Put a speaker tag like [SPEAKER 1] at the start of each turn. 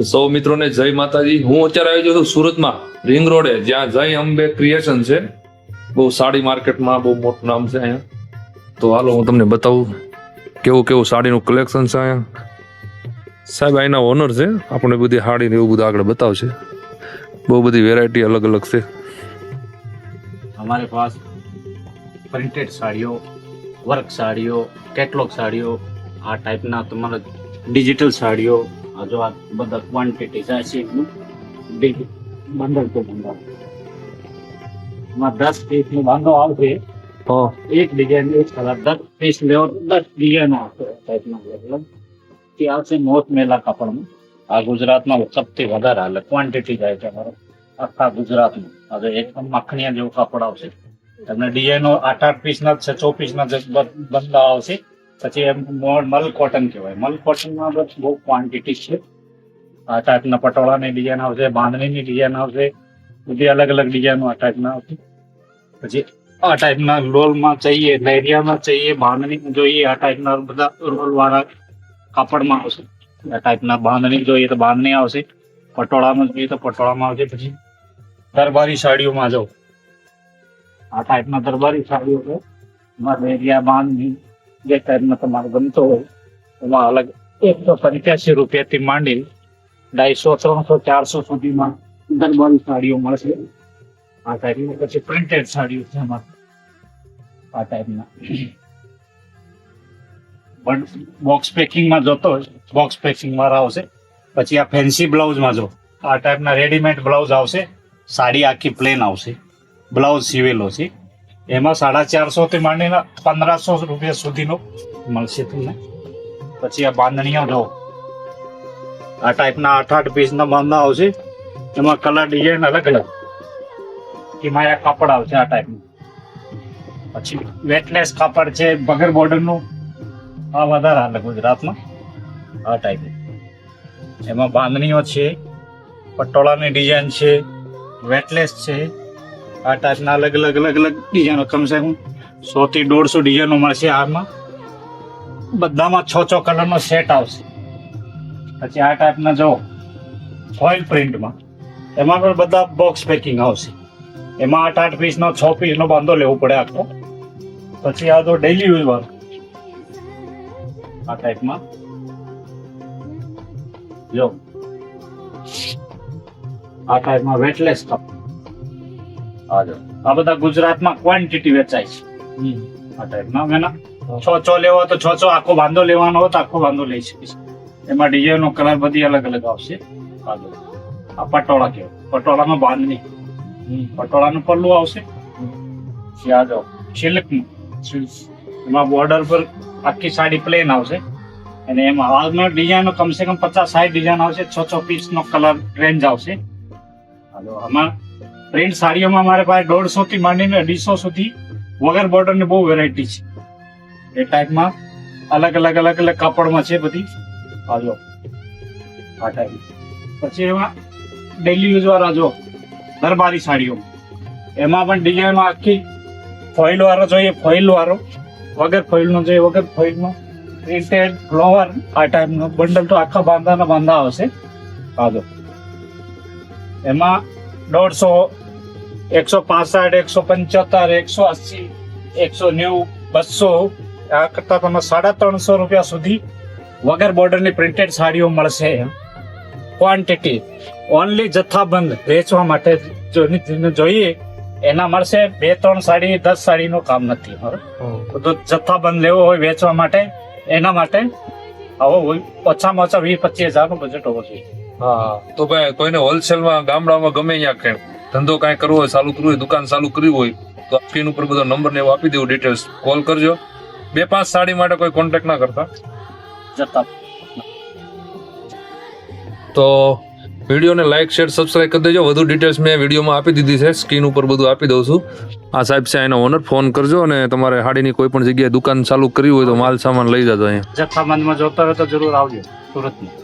[SPEAKER 1] તો સૌ મિત્રોને જય માતાજી। હું અત્યારે આવી ગયો છું સુરતમાં રિંગ રોડે, જ્યાં જય અંબે ક્રિએશન છે। બહુ સાડી માર્કેટમાં બહુ મોટું નામ છે અહીંયા। તો હાલો હું તમને બતાવું કેવું કેવું સાડીનું કલેક્શન છે અહીંયા। સાહેબ અહીંના ઓનર છે, આપણે બધી સાડી ને એવું બધું આગળ બતાવશે। બહુ બધી વેરાયટી अलग अलग છે।
[SPEAKER 2] हमारे पास प्रिंटेड साड़ियों, वर्क साड़ियों, कैटलॉग साड़ियों, आ टाइप ना तुम्हारा डिजिटल साड़ियों, आ जो आ बदा क्वांटिटी ऐसी बंडल तो बंडल में 10 पीस में बांधो आवશે।
[SPEAKER 1] हाँ,
[SPEAKER 2] एक डिजाइन एक कलर 10 पीस ले और 10 डिजाइन આવશે टाइप ना मतलब कि આવશે મોત મેલા કાપડમાં। આ ગુજરાતમાં સૌથી વધારે હાલે ક્વોન્ટિટી જાય છે અમારો આખા ગુજરાતમાં। હવે એકદમ માખણીયા જેવું કાપડ આવશે। તમને ડિઝાઇનો 8-8 પીસના 6 પીસના બંદા આવશે। પછી એમ મલ કોટન કહેવાય। મલ કોટનમાં બહુ ક્વોન્ટિટી છે। આ ટાઈપના પટોળાની ડિઝાઇન આવશે, બાંધણીની ડિઝાઇન આવશે, બધી અલગ અલગ ડિઝાઇનો આ ટાઈપના આવશે। પછી આ ટાઈપના રોલમાં चाहिए, લેરિયામાં चाहिए, બાંધણી જોઈએ આ ટાઈપના બધા રોલવાળા કાપડમાં આવશે। આ ટાઈપના બાંધણી જોઈએ તો બાંધણી આવશે, પટોળામાં જોઈએ તો પટોળામાં આવશે। પછી દરબારી સાડીઓમાં જાઓ, આ ટાઈપના દરબારી સાડીઓ છે એમાં લેરિયા બાંધણી જે ટાઈપના તમારે ગમતો હોય એમાં અલગ 185 રૂપિયાથી માંડી 250, 300, 400 સુધીમાં દરબારી સાડીઓ મળશે। આ ટાઈપની પછી પ્રિન્ટેડ સાડીઓ છે એમાં આ ટાઈપના બોક્સ પેકિંગમાં જોતો હોય બોક્સ પેકિંગ વાળા આવશે। પછી આ ફેન્સી બ્લાઉઝમાં જો આ ટાઈપના રેડીમેડ બ્લાઉઝ આવશે। સાડી આખી પ્લેન આવશે, બ્લાઉઝ સીવેલો છે એમાં 450 થી માંડીને 1500 રૂપિયા સુધીનો મળશે તમને। પછી આ બાંધણીઓ જો આ ટાઈપના 8-8 પીસના બાંધા આવશે, એમાં કલર ડિઝાઇન અલગ અલગ એમાં આ કાપડ આવશે આ ટાઈપનું। પછી વેટલેસ કાપડ છે બગર બોર્ડરનું, આ વધારે હાલે ગુજરાતમાં આ ટાઈપ। એમાં બાંધણીઓ છે, પટોળાની ડિઝાઇન છે, વેટલેસ છે, આ ટાઈપના અલગ અલગ ડિઝાઇનો કમસે કમ 100 થી 150 ડિઝાઇનો મળશે। આમાં બધામાં 6 કલરનો સેટ આવશે। પછી આ ટાઈપના જો ફોઇલ પ્રિન્ટમાં એમાં પણ બધા બોક્સ પેકિંગ આવશે। એમાં 8-8 પીસનો 6 પીસનો બાંધો લેવો પડે આખો। પછી આ તો ડેઈલી યુઝ વાળો આ ટાઈપમાં જો આ ટાઈપમાં વેટલેસ કપ આ બધા ગુજરાતમાં ક્વોન્ટિટી વેચાય છે। આ ટાઈપના મેના 6 લેવો તો 6 આખો બાંધો લેવાનો હોય તો આખો બાંધો લઈ શકીશ। એમાં ડિઝાઇનનો કલર બધી અલગ અલગ આવશે। આ પટોળા કહેવાય, પટોળામાં બાંધણી, પટોળાનું પલ્લું આવશે। આ જો સિલ્કનું, એમાં બોર્ડર પર આખી સાડી પ્લેન આવશે અને એમાં હાલમાં ડિઝાઇનો કમસે કમ 50-60 ડિઝાઇન આવશે। 6 પીસનો કલર રેન્જ આવશે। આમાં પ્રિન્ટ સાડીઓમાં મારે પાસે 150 થી માંડીને 250 સુધી વગર બોર્ડરની બહુ વેરાયટી છે। એ ટાઈપમાં અલગ અલગ કાપડમાં છે બધી આવ્યો આ ટાઈપ। પછી એમાં ડેઈલી યુઝ વાળા જો દરબારી સાડીઓ, એમાં પણ ડિઝાઇનો આખી ફોઇલ વાળો જોઈએ, ફોઇલ વાળો, વગર ફોઇલનો જોઈએ વગર ફોઇલનો, પ્રિન્ટેડ ફ્લોવર આ ટાઈપનો બંડલ તો આખા બાંધા આવશે। આજો એમાં 150, 165, 175, 180, 190, 200 આ કરતા તમે 350 રૂપિયા સુધી વગર બોર્ડરની પ્રિન્ટેડ સાડીઓ મળશે। ક્વોન્ટિટી ઓનલી જથ્થાબંધ વેચવા માટે જોઈએ એના મળશે। 2-3 સાડી 10 સાડીનો કામ નથી મારો, બધું જથ્થાબંધ લેવો હોય વેચવા માટે એના માટે આવો ઓછામાં ઓછા 20-25 હજારનો બજેટ હોવો જોઈએ।
[SPEAKER 1] હા, તો ભાઈ કોઈને હોલસેલમાં ગામડામાં ગમે ત્યાં ધંધો કાંઈ કરવો હોય, ચાલુ કરવું હોય, દુકાન ચાલુ કરવી હોય તો સ્ક્રીન ઉપર બધો નંબર ને એવું આપી દેવું, ડિટેલ્સ કોલ કરજો। 2-5 સાડી માટે કોઈ કોન્ટેક્ટ ના કરતા।
[SPEAKER 2] જથ્થા
[SPEAKER 1] તો વિડીયોને લાઈક, શેર, સબસ્ક્રાઇબ કરી દેજો। વધુ ડિટેલ્સ મેં વિડીયોમાં આપી દીધી છે, સ્ક્રીન ઉપર બધું આપી દઉં છું। આ સાહેબ છે એનો ઓનર, ફોન કરજો અને તમારે હાડીની કોઈ પણ જગ્યાએ દુકાન ચાલુ કરવી હોય તો માલ સામાન લઈ જજો અહીંયા।
[SPEAKER 2] જથ્થાબંધમાં જોતા હોય તો જરૂર આવજો સુરતમાં।